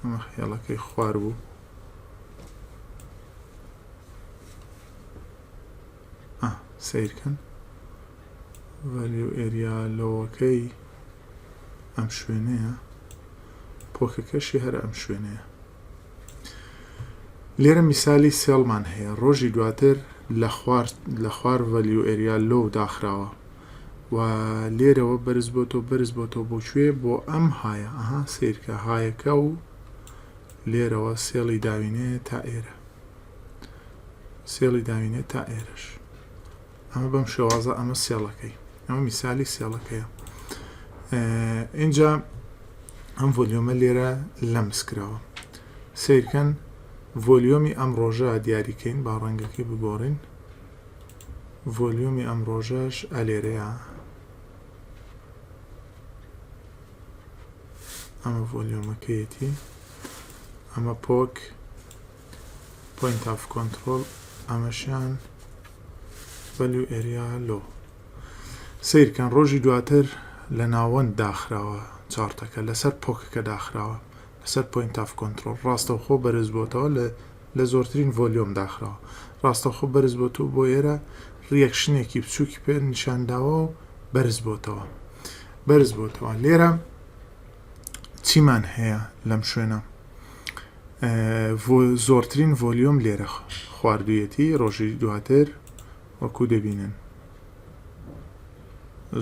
ئەمە خەیاڵەکەی خوار بوو. سیرکەن ڤەلیو ئێریا لۆوەکەی ئەم شوێنەیە، پۆکەکەشی هەر ئەم شوێنەیە. لێرە میسالی سێڵمان هەیە. ڕۆژی دواتر لە خوار ڤەلیو ئێریا لۆ داخراوە و لێرەوە بەرز بۆتەوە بۆکوێ بۆ ئەم هایە. سیرکە هایەکە و لێرەوە سێڵی داوینێ تا ئێرە، سێڵی داوینێ تا ئێرەش. ئەمە بەم شێوازە ئەمە سێڵەکەی، ئەمە میسالی سێڵەکەیە. اینجا ئەم ڤۆلیۆمە لێرە لەمسکراوە. سیرکەن ڤۆلیۆمی ئەم ڕۆژە دیاریکەین، با ڕەنگەکەی بگۆڕین. ڤۆلیۆمی ئەم ڕۆژەش ئەلێرەیە. ئەمە ڤۆلیۆمەکەیەتی، ئەمە پۆک پوینت ئاف کۆنترۆل، ئەمەشیان ڤەلیو ئێریا لۆ. سیرکەن ڕۆژی دواتر لە ناوەند داخراوە چارتەکە، لەسەر پۆکەکە داخراوە، لەسەر پوینت ئاف کۆنترۆل. ڕاستەوخۆ بەرز بۆتەوە لە زۆرترین ڤۆلیۆم داخراوە. ڕاستەوخۆ بەرز بۆتەوە بۆ ئێرە ریەکشنێکی بچووکی پێ نیشانداوە و بەرز بۆتەوە. لێرە چیمان هەیە لەم شوێنە؟ زۆرترین ڤۆلیۆم لێرە خواردوویەتی. ڕۆژی دواتر وەکو دەبینن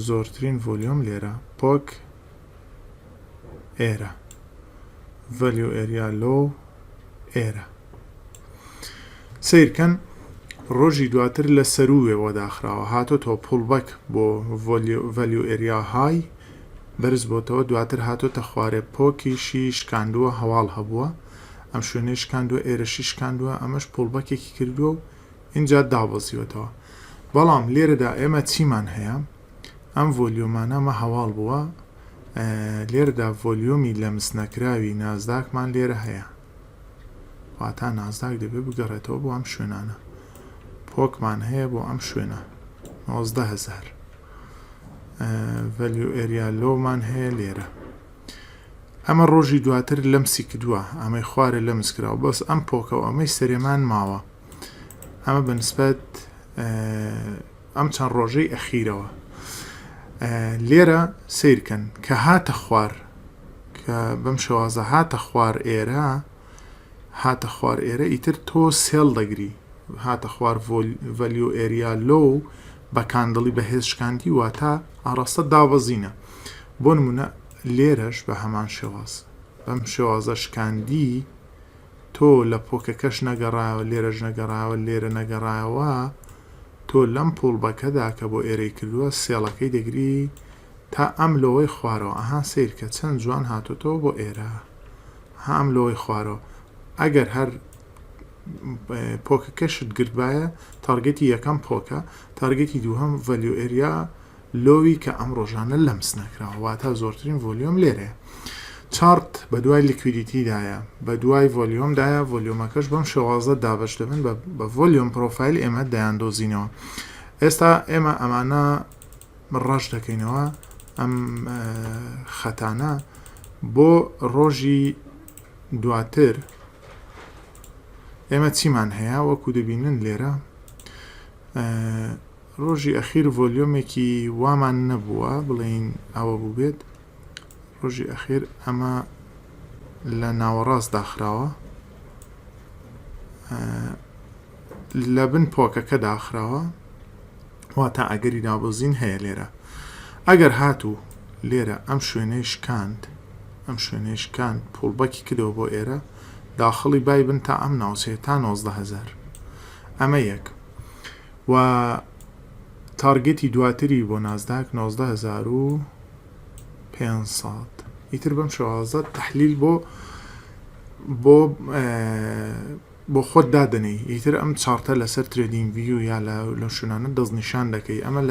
زۆرترین ڤۆلیۆم لێرە، پۆک ئێرە، ڤەلیو ئێریا لۆ ئێرە. سیرکەن ڕۆژی دواتر لە سەروێەوە داخراوە، هاتۆتەوە پوڵبەک بۆ ڤەلیو ئێریا های، بەرز بۆتەوە. دواتر هاتۆتە خوارێ، پۆکیشی شکاندووە، هەواڵ هەبووە، ئەم شوێنەی شکاندووە، ئێرەشی شکاندووە، ئەمەش پوڵبەکێکی کردووە و اینجا دابەزیوەتەوە. بەڵام لێرەدا ئێمە چیمان هەیە؟ ئەم ڤۆلیۆمانەمە هەواڵ بووە. لێرەدا ڤۆلیۆمی لەمس نەکراوی نازداکمان لێرە هەیە، واتە نازداک دەبێت بگەڕێتەوە بۆ ئەم شوێنانە. پۆکمان هەیە بۆ ئەم شوێنە 19,000. ڤەلیو ئێریا لۆمان هەیە لێرە. ئەمە ڕۆژی دواتر لەمسی کردووە، ئەمەی خوارە لەمسکراوە، بەس ئەم پۆکە و ئەمەی سەرێمان ماوە. ئەمە بەنسبەت ئەم چەند ڕۆژەی ئەخیرەوە. لێرە سیرکەن کە هاتە خوار، کە بەم شێوازە هاتە خوار ئێرە ئیتر تۆ سێڵ دەگری. هاتە خوار ڤەلیو ئێریا لۆ بە کاندڵی بەهێز شکاندی، واتە ئاڕاستە دابەزینە. بۆ نمونە لێرەش بە هەمان شێواز، بەم شێوازە شکاندی، تۆ لە پۆکەکەش نەگەڕایەوە، لێرەش نەگەڕایەوە، لێرە نەگەڕایەوە، تۆ لەم پوڵبەکەدا کە بۆ ئێرەی کردووە سێڵەکەی دەگری تا ئەم لۆوەی خوارەوە. سیرکە چەند جوان هاتوتەوە بۆ ئێرە، ئەم لۆوەی خوارەوە. ئەگەر هەر پۆکەکەشت گرتبایە، تارگێتی یەکەم پۆکە، تارگێتی دووهەم ڤەلیو ئێریا لۆوی کە ئەم ڕۆژانە لەمس نەکراوە، واتە زۆرترین ڤۆلیۆم لێرەیە. چارت بە دوای لیکویدیتیدایە، بە دوای ڤۆلیۆمدایە. ڤۆلیۆمەکەش بەم شێوازە دابەش دەبن بە ڤۆلیۆم پرۆفایل ئێمە دەیاندۆزینەوە. ئێستا ئێمە ئەمانە ڕەش دەکەینەوە ئەم خەتانە بۆ ڕۆژی دواتر. ئێمە چیمان هەیە؟ وەکو دەبینن لێرە ڕۆژی ئەخیر ڤۆلیۆمێکی وامان نەبووە بڵین ئەوە بوو بێت. ڕۆژی ئەخیر ئەمە لە ناوەڕاست داخراوە، لە بن پۆکەکە داخراوە، واتە ئەگەری ناوبەزین هەیە لێرە. ئەگەر هاتوو لێرە ئەم شوێنەی شکاند پوڵبەکی کردەوە بۆ ئێرە، داخڵی بای بن تا ئەم ناوچێت تا 19,000. ئەمە یەک. و تارگێتی دواتری بۆ نازداک 19,500. ئیتر بەم شێوازە تەحلیل بۆ خۆت دادنەی. ئیتر ئەم چارتە لەسەر تریدینگ ڤیو یا لە شوێنانە دەستنیشان دەکەی. ئەمە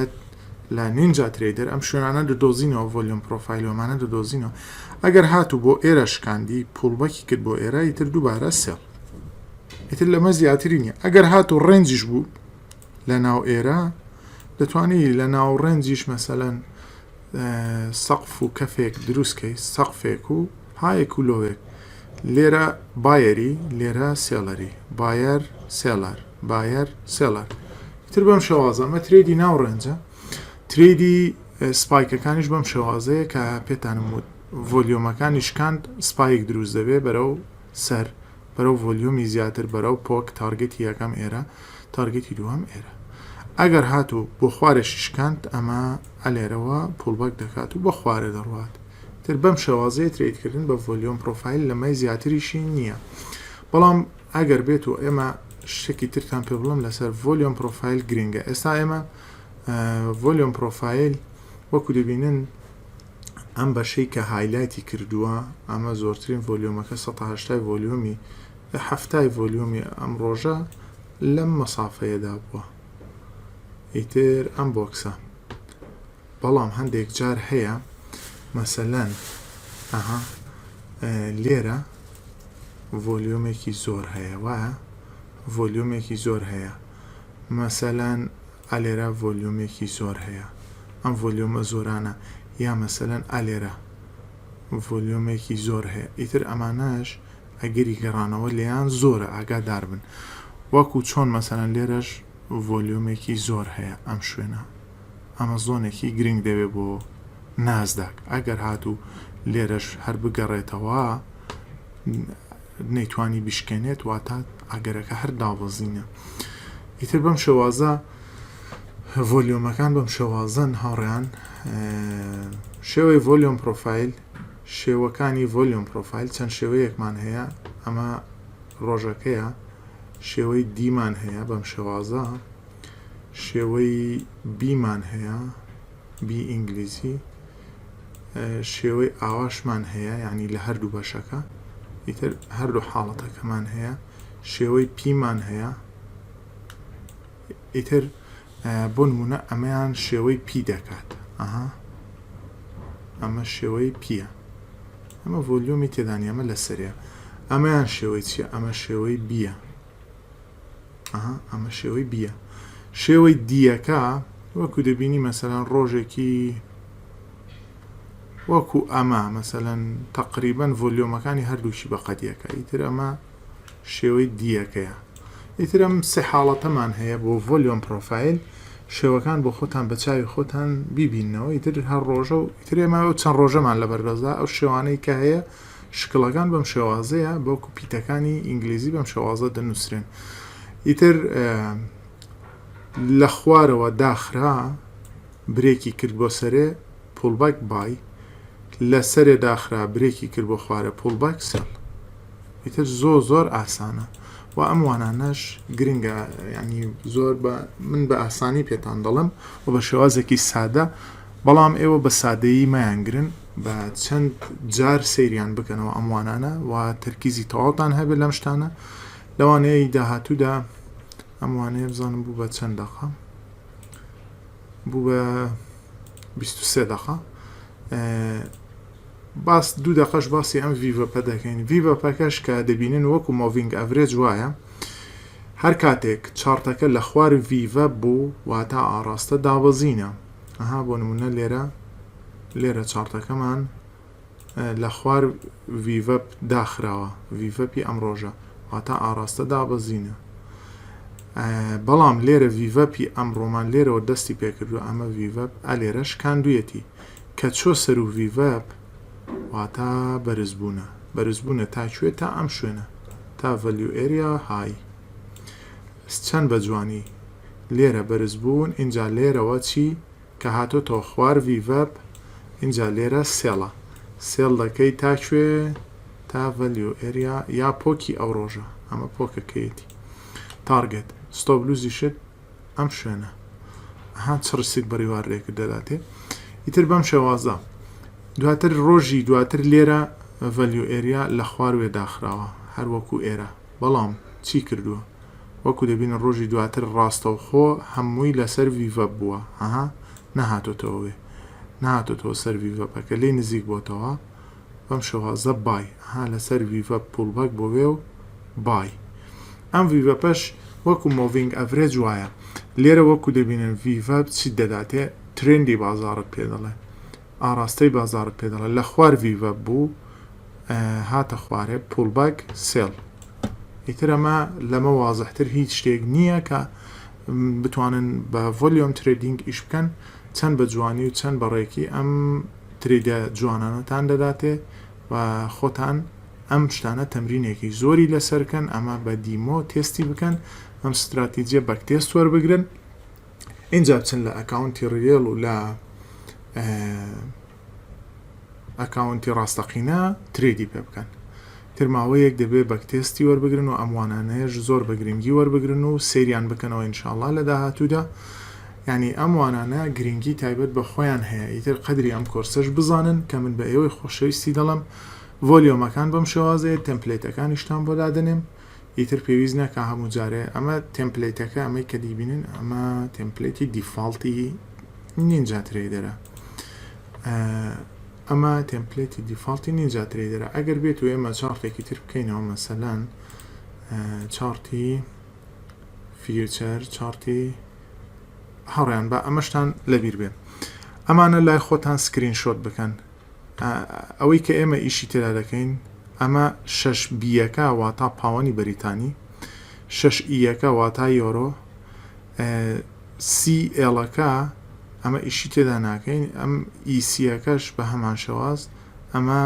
لە نینجا تریدەر ئەم شوێنانە دەدۆزینەوە، ڤۆلیۆم پرۆفایلۆمانە دەدۆزینەوە. ئەگەر هاتوو بۆ ئێرە شکاندی، پوڵبەکی کرد بۆ ئێرە، ئیتر دووبارە سێڵ، ئیتر لەمە زیاتری نییە. ئەگەر هاتوو ڕێنجیش بوو لە ناو ئێرە، دەتوانی لە ناو ڕێنجیش مەسەلەن سەقف و کەفێک دروستکەی، سەقفێک و هایەک و لۆوێک. لێرە بایەری لێرە سێڵەری باەر سێلەر باەر سێلەر تر بەم شێوازە ئەمە ترێدی ناوڕێنجە ترێدی سپایکەکانیش بەم شێوازەیە کە پێتانم وت ڤۆلیۆمەکانی شکاند سپایک دروست دەبێ بەرەو سەر بەرەو ڤۆلیۆمی زیاتر بەرەو پۆک تارگەتی یەکەم ئێرە تارگەتی دووەم ئێرە ئەگەر هاتوو بۆ خوارێکی شکاند ئەمە ئەلێرەوە پوڵبەک دەکات و بۆ خوارە دەڕوات تر بەم شێوازەیە ترێدکردن بە ڤۆلیۆم پرۆفایل لەمەی زیاتریشی نییە بەڵام ئەگەر بێت و ئێمە شتێکی ترتان پێ بڵم لەسەر ڤۆلیۆم پرۆفایل گرنگە ئێستا ئێمە ڤۆلیۆم پرۆفایل وەکو دەبینن ئەم بەشەی کە هایلایتی کردووە ئەمە زۆرترین ڤۆلیۆمەکە 180 ڤۆلیۆمی 70 ڤۆلیۆمی ئەم ڕۆژە لەم مەسافەیەدا بووە ئیتر ئەم بۆکسە بەڵام هەندێک جار هەیە مەسەلەن لێرە ڤۆلیۆمێکی زۆر هەیە وایە ڤۆلیۆمێکی زۆر هەیە مەسەلەن ئەلێرە ڤۆلیۆمێکی زۆر هەیە ئەم ڤۆلیۆمە زۆرانە یا مەسەلەن ئەلێرە ڤۆلیۆمێکی زۆر هەیە ئیتر ئەمانەش ئەگەری گەڕانەوە لێیان زۆرە ئاگادار بن وەکو چۆن مەسەلەن لێرەش ڤۆلیۆمێکی زۆر هەیە ئەم شوێنە ئەمە زۆنێکی گرنگ دەوێت بۆ نازداک ئەگەر هاتوو لێرەش هەر بگەڕێتەوە نەیتوانی بشکێنێت واتە ئەگەرەکە هەر داوەزینە ئیتر بەم شێوازە ڤۆلیۆمەکان بەم شێوازن هاوڕێیان شێوەی ڤۆلیۆم پرۆفایل شێوەکانی ڤۆلیۆم پرۆفایل چەند شێوەیەکمان هەیە ئەمە ڕۆژەکەیە شێوەی دیمان هەیە بەم شێوازە شێوەی بیمان هەیە بی ئینگلیزی شێوەی ئاواشمان هەیە یعنی لە هەردوو بەشەکە ئیتر هەردوو حاڵەتەکەمان هەیە شێوەی پیمان هەیە ئیتر بۆ نمونە ئەمەیان شێوەی پی دەکات ئەمە شێوەی پیە ئەمە ڤۆلیۆمی تێدانی ئەمە لە سەرە ئەمەیان شێوەی چییە ئەمە شێوەی بیە ئەمە شێوەی بیە شێوەی دیەکە وەکو دەبینی مەسەلەن ڕۆژێکی وەکو ئەمە مەسەلەن تەقریبەن ڤۆلیۆمەکانی هەردووشی بە قەدیەکە ئیتر ئەمە شێوەی دیەکەیە ئیتر ئەم سێ حاڵەتەمان هەیە بۆ ڤۆلیۆم پرۆفایل شێوەکان بۆ خۆتان بە چاوی خۆتان بیبینەوە ئیتر هەر ڕۆژە و ئیتر ئێمە چەند ڕۆژەمان لە بەردەستدا ئەو شێوانەی کە هەیە شکڵەکان بەم شێوازەیە بۆکو پیتەکانی ئینگلیزی بەم شێوازە دەنووسرێن ئیتر لە خوارەوە داخرا برێکی کرد بۆ سەرێ پوڵبەک بای لە سەرێ داخرا برێکی کرد بۆ خوارە پوڵبەک سەڵ ئیتر زۆر ئاسانە و ئەم وانانەش گرنگە ینی زۆر من بە ئاسانی پێتان دەڵم و بە شێوازێکی سادە بەڵام ئێوە بە سادەیی مەیانگرن بە چەند جار سەیریان بکەنەوە ئەم وانانە و تەرکیزی تەواوتان هەبێت لەم شتانە لەوانەیە داهاتوودا ئەم وانەیە بزانم بوو بە چەند دەقە بوو بە 23 دەقە باس 2 دقەش باسی ئەم ڤیڤەپە دەکەین ڤیڤەپەکەش کە دەبینن وەکو مۆڤینگ ئەڤرێج وایە هەر کاتێک چارتەکە لە خوار ڤیڤە بوو واتە ئاراستە دابەزینە بۆ نمونە لێرە چارتەکەمان لە خوار ڤیڤەپ داخراوە ڤیڤەپی ئەم ڕۆژە واتە ئاراستە دابەزینە بەڵام لێرە ڤیڤەپی ئەمڕۆمان لێرەوە دەستی پێکردو ئەمە ڤیڤەپ ئەلێرەش کاندویەتی کە چۆ سەر و ڤیڤەپ واتە بەرزبوونە تاکوێ تا ئەم شوێنە تا ڤەلیو ئێریا های چەند بە جوانی لێرە بەرزبوون اینجا لێرەوە چی کە هاتۆتەوە خوار ڤیڤەپ اینجا لێرە سێڵە سێڵ دەکەی تاکوێ تا ڤەلیو ئێریا یا پۆکی ئەو ڕۆژە ئەمە پۆکەکەیەتی تارگێت ستۆبلوزیشت ئەم شوێنە چڕسیت بەریوارێک دەداتێ ئیتر بەم شێوازە دواتر ڕۆژی دواتر لێرە ڤەلیو ئێریا لە خواروێ داخراوە هەر وەکو ئێرە بەڵام چی کردووە وەکو دەبینە ڕۆژی دواتر ڕاستەوخۆ هەمووی لەسەر ڤیڤەپ بووە نەهاتۆتەوە نهاتۆتەوە سەر ڤیڤەپەکە لێ نزیک بۆتەوە بەم شێوازە بای لەسەر ڤیڤەپ پوڵبەک بۆ وێ و بای ئەم ڤیڤەپەش وەکو مۆڤینگ ئەڤرێج وایە لێرە وەکو دەبینن ڤیڤەپ چی دەداتێ ترێندی بازارت پێ دەڵێ ئاراستەی بازارت پێ دەڵێ لە خوار ڤیڤەپ بوو هاتە خوارێ پولبەک سێڵ. ئیتر ئەمە لەمە وازەحتر هیچ شتێک نییە کە بتوانن بە ڤۆلیۆم تریدینگ ئیش بکەن چەند بە جوانی و چەند بەڕێکی ئەم تریدە جوانانەتان دەداتێ و خۆتان ئەم شتانە تەمرینێکی زۆری لەسەرکەن ئەمە بە دیمۆ تێستی بکەن ئەم ستراتیجیە بەک تێست وەربگرن اینجا بچن لە ئەکاونتی ڕێڵ و لە ئەکاونتی ڕاستەقینە تریدی پێ بکەن ترماوەیەک دەبێت بەک تێستی وەربگرن و ئەموانانەیەش زۆر بە گرنگی وەربگرن و سەیریان بکەنەوە ئینشاءڵڵا لە داهاتوودا یعنی ئەموانانە گرنگی تایبەت بە خۆیان هەیە ئیتر قەدری ئەم کۆرسەش بزانن کە من بە ئێوەی خۆشەویستی دەڵم ڤۆلیۆمەکان بەم شێوازەیە تێمپلێتەکانیشتان بۆ دادنێم ئیتر پێویست نەکە هەموو جارێ ئەمە تێمپلێتەکە ئەمەی کە دیبینن ئەمە تێمپلێتی دیفاڵتی نینجا تریدەرە ئەمە تێمپلێتی دیفاڵتی نینجا تریدەرە ئەگەر بێت و ئێمە چارتێکی تر بکەینەوە مەسەلەن چارتی فیوچەر چارتی هەڕیان بە ئەمەشتان لەبیر بێ ئەمانە لای خۆتان سکرین شۆت بکەن ئەوەی کە ئێمە ئیشی تێدا دەکەین ئەمە 6 بیەکە واتا پاوەنی بەریتانی 6 ئیەکە واتا یۆرۆ سی ئێڵەکە ئەمە ئیشی تێدا ناکەین ئەم ئیسیەکەش بە هەمان شێواز ئەمە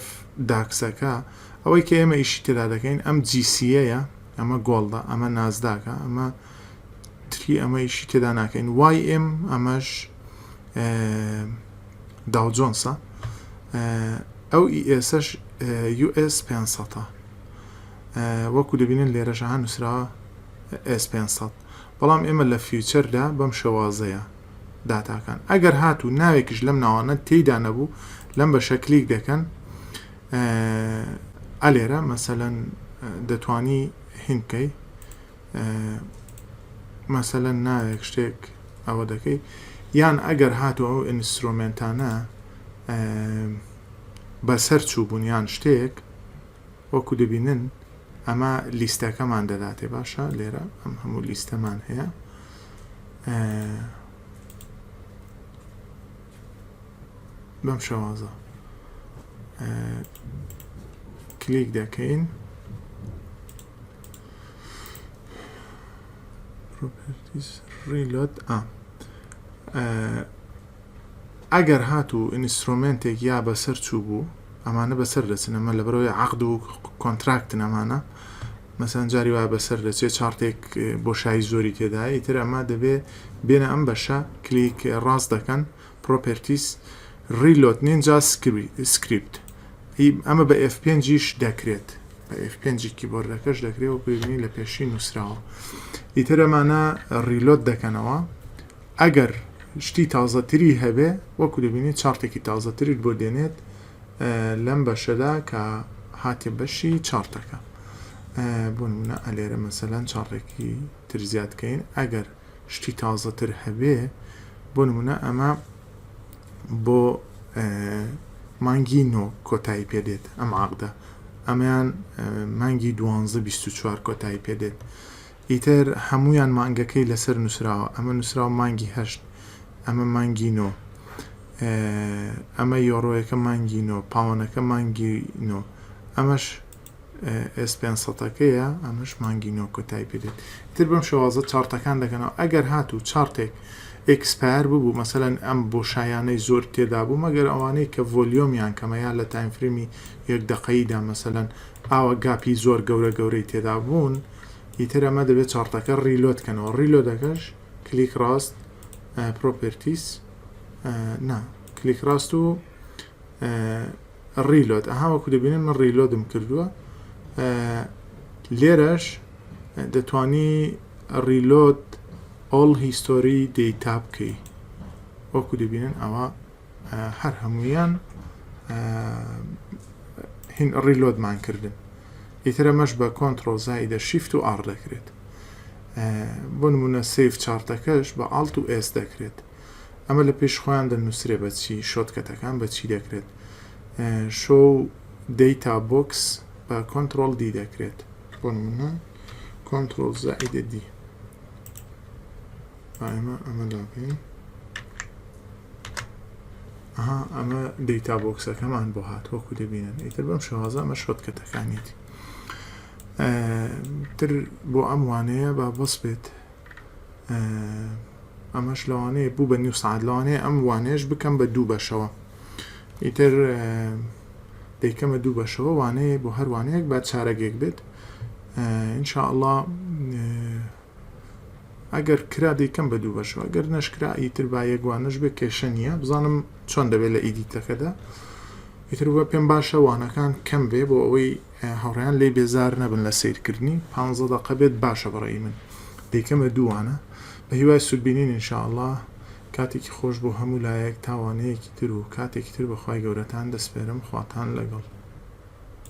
F داکسەکە ئەوەی کە ئێمە ئیشی تێدا دەکەین ئەم جیسیەیە ئەمە گۆڵدە ئەمە نازداکە ئەمە تری ئەمە ئیشی تێدا ناکەین YM ئەمەش داوجۆنسە ئەو ئیسش US 500 وەکو دەبینن لێرەشەها نووسراوە S500 بەڵام ئێمە لە فیوچەردا بەم شێوازەیە داتاکان ئەگەر هاتوو ناوێکیش لەم ناوانە تێیدا نەبوو لەم بە شەکلیک دەکەن ئەلێرە مەسەلەن دەتوانی هینکەی مەسەلەن ناوێک شتێک ئەوە دەکەی یان ئەگەر هاتوو ئەو ئینسترومنتانە بەسەر چوو بوونیان شتێک وەکو دەبینن ئەمە لیستەکەمان دەداتێ باشە لێرە ئەم هەموو لیستەمان هەیە بەم شێوازە کلیک دەکەین ریلۆد ئەگەر هاتوو ئینسترومنتێک یا بەسەر چوو بوو ئەمانە بەسەر دەچن ئەمە لەبەرەوەی عەقد و کۆنتراکتن ئەمانە مەسەن جاری وایە بەسەر دەچێت چارتێک بۆ شای زۆری تێدایە ئیتر ئەمە دەبێ بێنە ئەم بەشە کلیک ڕاست دەکەن پرۆپەرتیس ریلۆد نینجا سکریپت ئەمە بە F5ش دەکرێت بە F5 کیبۆردەکەش دەکرێت و ببینی لە پێشی نووسراوە ئیتر ئەمانە ریلۆد دەکەنەوە ئەگەر شتی تازەتری هەبێ وەکو دەبینی چارتێکی تازەتریت بۆ دێنێت لەم بەشەدا کە هاتێ بەشی چارتەکە بۆ نمونە ئەلێرە مەسەلەن چارتێکی تر زیادکەین ئەگەر شتی تازەتر هەبێ بۆ نمونە ئەمە بۆ مانگی نۆ کۆتایی پێدێت ئەم عەقدە ئەمەیان مانگی 12-24 کۆتایی پێدێت ئیتر هەمویان مانگەکەی لەسەر نووسراوە ئەمە نووسراوە مانگی 8 ئەمە مانگی نۆ ئەمە یۆڕۆیەکە مانگی نۆ پاوەنەکە مانگی نۆ ئەمەش S500ەکەیە ئەمەش مانگی نۆ کۆتایی پێدێت تر بەم شێوازە چارتەکان دەکەنەوە ئەگەر هاتوو چارتێک ئێکسپایر ببوو مەسەلەن ئەم بۆ شایانەی زۆر تێدا بوو مەگەر ئەوانەی کە ڤۆلیۆمیان کەمەیان لە تایمفرێمی 1 دقەیدا مەسەلەن ئاوە گاپی زۆر گەورەی تێدا بوون ئیتر ئەمە دەبێت چارتەکە ڕیلۆدکەنەوە ڕیلۆدەکەش کلیک ڕاست پرۆپەرتیس نا کلیک ڕاست و ڕیلۆد ئەهاوەکو دەبینن من ڕیلۆدم کردووە لێرەش دەتوانی ڕیلۆد ئۆڵ هیستۆری دەیتا بکەی وەکو دەبینن ئەوە هەر هەمویان هین ڕیلۆدمان کردن ئیتر ئەمەش بە کۆنتڕۆڵ زائیدە شیفت و ئار دەکرێت بۆ نمونە سیف چارتەکەش بە ئالت و ئێس دەکرێت ئەمە لە پێش خۆیان دەنووسرێ بەچی شۆتکەتەکان بەچی دەکرێت شۆ دەیتا بۆکس بە کۆنتڕۆڵ دی دەکرێت بۆ نمونە کۆنتڕۆڵ زائیدە دی ئەمە لاکەین ئەمە دەیتا بۆکسەکەمان بۆ هات وەکو دەبینن ئیتر بەم شێوازە ئەمە شۆتکەتەکانیتی تر بۆ ئەم وانەیە با بەس بێت ئەمەش لەوانەیە بوو بە نیو سعات لەوانەیە ئەم وانێش بکەم بە دوو بەشەوە ئیتر دەیکەمە دوو بەشەوە وانەیە بۆ هەر وانەیەک با چارەگێک بێت ئینشاءالله ئەگەر کرا دەیکەم بە دوو بەشەوە ئەگەر نەشکرا ئیتر با یەکوانش بێ کێشە نییە بزانم چۆن دەبێت لە ئیدیتەکەدا ئیتر بە پێم باشە وانەکان کەم بێ بۆ ئەوەی هاوڕێیان لێ بێزار نەبن لە سیرکردنی 15 دقە بێت باشە بەڕێی من دەیکەمە دووانە بە هیوای سودبینین ئینشاءالله کاتێکی خۆش بۆ هەموو لایەک تاوانەیەکی تر و کاتێکی تر بەخوای گەورەتان دەسپێرم خواتان لەگەڵ